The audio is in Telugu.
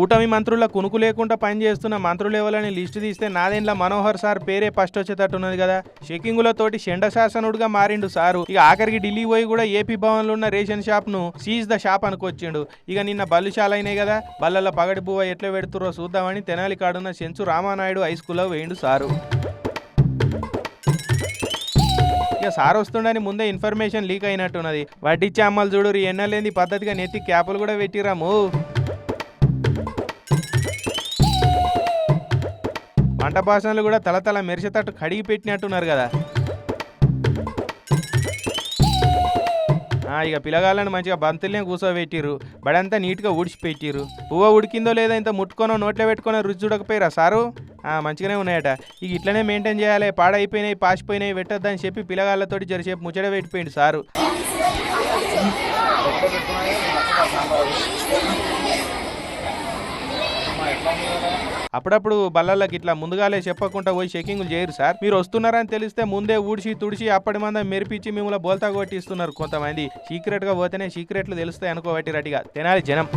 కూటమి మంత్రుల కునుకు లేకుండా పనిచేస్తున్న మంత్రులు ఎవరని లిస్టు తీస్తే నాదేండ్ల మనోహర్ సార్ పేరే ఫస్ట్ వచ్చేటట్టున్నది కదా. చెకింగులతోటి షెండ శాసనుడుగా మారిండు సారు. ఇక ఆఖరికి ఢిల్లీ పోయి కూడా ఏపీ భవన్ లో ఉన్న రేషన్ షాప్ ను సీజ్ ద షాప్ అనుకొచ్చిండు. ఇక నిన్న బల్లుశాలైనాయి కదా, బల్లల పగడి బువ్వ ఎట్లా పెడుతురో చూద్దామని తెనాలి కాడున్న సెంచు రామానాయుడు హై స్కూల్లో వేయిండు సారు. ఇక సార్ వస్తుండని ముందే ఇన్ఫర్మేషన్ లీక్ అయినట్టున్నది. వడ్డిచ్చే అమ్మలు చూడు ఎన్నలేంది పద్ధతిగా నెత్తి క్యాపులు కూడా పెట్టిరాము. వంట భాషలు కూడా తలతల మెరిసేటట్టు కడిగి పెట్టినట్టున్నారు కదా. ఇక పిల్లగాళ్ళని మంచిగా బంతుల్నే కూర్చోబెట్టిర్రు, బడంతా నీట్గా ఊడిచిపెట్టిర్రు. పువ్వ ఉడికిందో లేదో ఇంత ముట్టుకోనో నోట్లో పెట్టుకునో రుచి చూడకపోయారా సారు. మంచిగానే ఉన్నాయట. ఇక ఇట్లనే మెయింటైన్ చేయాలి, పాడైపోయినాయి పాసిపోయినాయి పెట్టొద్దని చెప్పి పిల్లగాళ్ళతోటి జరసేపు ముచ్చట పెట్టిపోయింది సారు. అప్పుడప్పుడు బల్లర్లకు ఇట్లా ముందుగాలే చెప్పకుండా పోయి చెకింగ్లు చేయరు సార్. మీరు వస్తున్నారని తెలిస్తే ముందే ఊడిచి తుడిచి అప్పటి మంది మెరిపించి మిమ్మల్ని బోల్తా కొట్టిస్తున్నారు కొంతమంది. సీక్రెట్ గా పోతేనే సీక్రెట్లు తెలుస్తాయి అనుకోబట్టి రటిగా తెనాలి జనం.